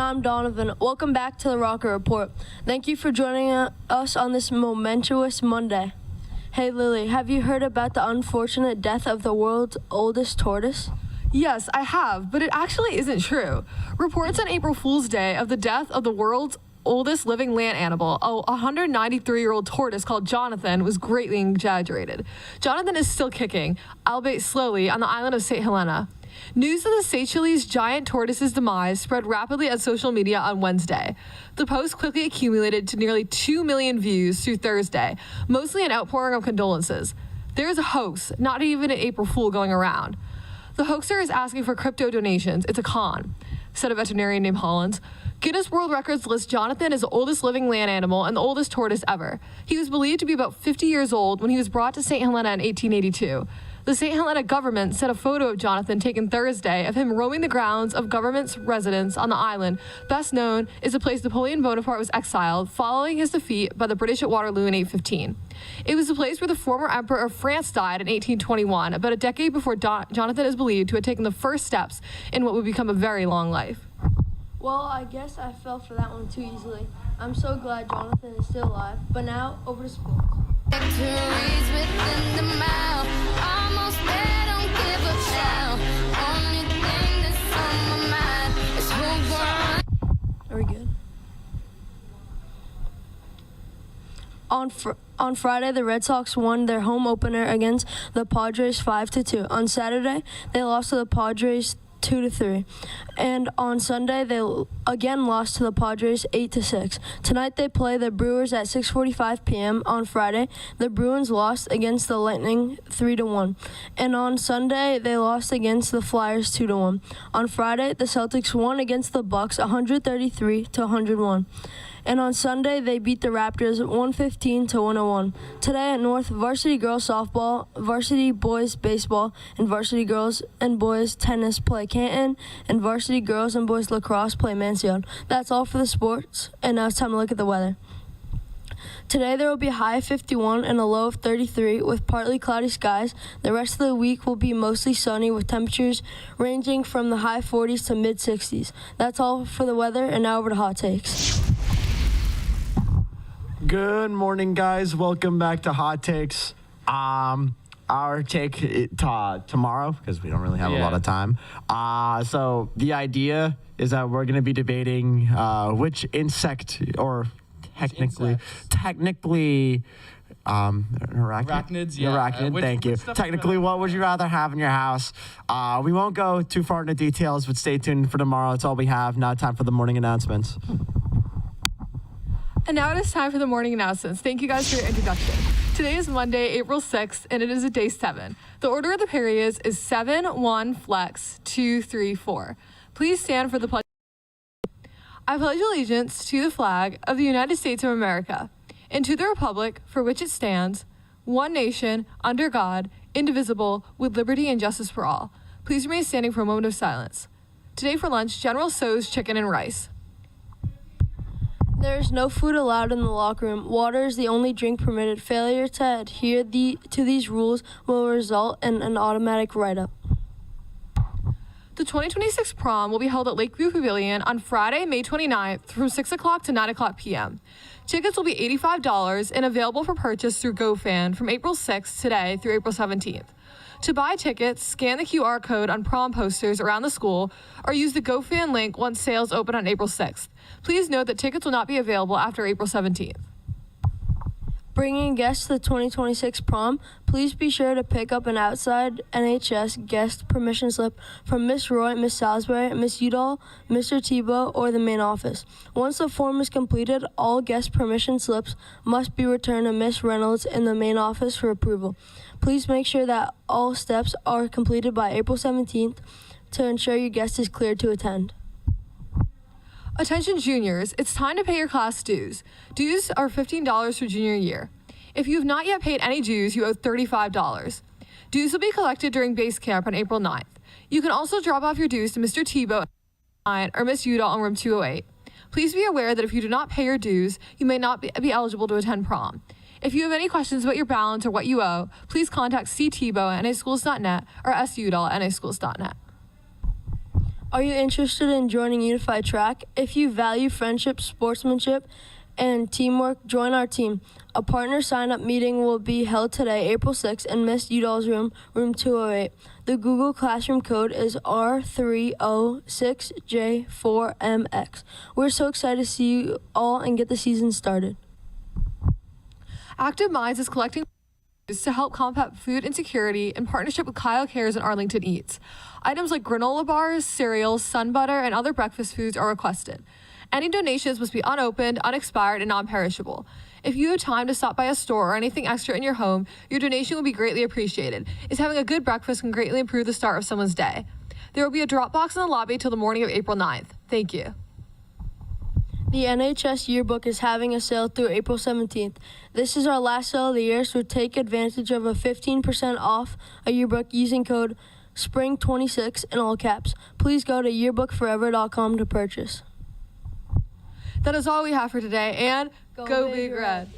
I'm Donovan. Welcome back to the Rocket Report. Thank you for joining us on this momentous Monday. Hey Lily, have you heard about the unfortunate death of the world's oldest tortoise? Yes, I have, but it actually isn't true. Reports on April Fool's Day of the death of the world's oldest living land animal, a 193-year-old tortoise called Jonathan, was greatly exaggerated. Jonathan is still kicking, albeit slowly, on the island of St. Helena. News of the Seychelles giant tortoise's demise spread rapidly on social media on Wednesday. The post quickly accumulated to nearly 2 million views through Thursday, mostly an outpouring of condolences. There is a hoax, not even an April Fool, going around. The hoaxer is asking for crypto donations. It's a con, said a veterinarian named Hollins. Guinness World Records lists Jonathan as the oldest living land animal and the oldest tortoise ever. He was believed to be about 50 years old when he was brought to St. Helena in 1882. The St. Helena government sent a photo of Jonathan taken Thursday of him roaming the grounds of government's residence on the island, best known is the place Napoleon Bonaparte was exiled following his defeat by the British at Waterloo in 815. It was the place where the former emperor of France died in 1821, about a decade before Jonathan is believed to have taken the first steps in what would become a very long life. Well, I guess I fell for that one too easily. I'm so glad Jonathan is still alive. But now, over to sports. Victories within the mile. Almost there, don't give a shout. Only thing that's on my mind is who won. Are we good? On Friday, the Red Sox won their home opener against the Padres 5-2. On Saturday, they lost to the Padres 2-3, and on Sunday they again lost to the Padres 8-6. Tonight they play the Brewers at 6:45 p.m. On Friday, the Bruins lost against the Lightning 3-1, and on Sunday they lost against the Flyers 2-1. On Friday, the Celtics won against the Bucks 133-101. And on Sunday, they beat the Raptors 115-101. Today at North, varsity girls softball, varsity boys baseball, and varsity girls and boys tennis play Canton, and varsity girls and boys lacrosse play Mansfield. That's all for the sports, and now it's time to look at the weather. Today there will be a high of 51 and a low of 33 with partly cloudy skies. The rest of the week will be mostly sunny with temperatures ranging from the high 40s to mid 60s. That's all for the weather, and now over to Hot Takes. Good morning, guys. Welcome back to Hot Takes. Our take tomorrow, because we don't really have a lot of time. So the idea is that we're going to be debating which insect, or technically, arachnids, yeah. Arachnid, thank you. Technically, what would you rather have in your house? We won't go too far into details, but stay tuned for tomorrow. That's all we have. Now time for the morning announcements. And now it is time for the morning announcements. Thank you guys for your introduction. Today is Monday, April 6th, and it is a day 7. The order of the periods is 7, 1, flex, 2, 3, 4. Please stand for the pledge. I pledge allegiance to the flag of the United States of America and to the republic for which it stands, one nation, under God, indivisible, with liberty and justice for all. Please remain standing for a moment of silence. Today for lunch, General Tso's chicken and rice. There is no food allowed in the locker room. Water is the only drink permitted. Failure to adhere to these rules will result in an automatic write-up. The 2026 prom will be held at Lakeview Pavilion on Friday, May 29th from 6 o'clock to 9 o'clock p.m. Tickets will be $85 and available for purchase through GoFan from April 6th today through April 17th. To buy tickets, scan the QR code on prom posters around the school or use the GoFan link once sales open on April 6th. Please note that tickets will not be available after April 17th. Bringing guests to the 2026 prom, please be sure to pick up an outside NHS guest permission slip from Miss Roy, Miss Salisbury, Miss Udall, Mr. Tebow, or the main office. Once the form is completed, all guest permission slips must be returned to Miss Reynolds in the main office for approval. Please make sure that all steps are completed by April 17th to ensure your guest is cleared to attend. Attention juniors, it's time to pay your class dues. Dues are $15 for junior year. If you have not yet paid any dues, you owe $35. Dues will be collected during base camp on April 9th. You can also drop off your dues to Mr. Tebow or Miss Udall in room 208. Please be aware that if you do not pay your dues, you may not be eligible to attend prom. If you have any questions about your balance or what you owe, please contact ctebow@naschools.net or sudall@naschools.net. Are you interested in joining Unified Track? If you value friendship, sportsmanship, and teamwork, join our team. A partner sign-up meeting will be held today, April 6th, in Miss Udall's room 208. The Google Classroom code is R306J4MX. We're so excited to see you all and get the season started. Active Minds is collecting to help combat food insecurity in partnership with Kyle Cares and Arlington Eats. Items like granola bars, cereals, sun butter, and other breakfast foods are requested. Any donations must be unopened, unexpired, and non-perishable. If you have time to stop by a store or anything extra in your home, your donation will be greatly appreciated, as having a good breakfast can greatly improve the start of someone's day. There will be a drop box in the lobby till the morning of April 9th. Thank you. The NHS yearbook is having a sale through April 17th. This is our last sale of the year, so take advantage of a 15% off a yearbook using code SPRING26 in all caps. Please go to yearbookforever.com to purchase. That is all we have for today, and go Big Red.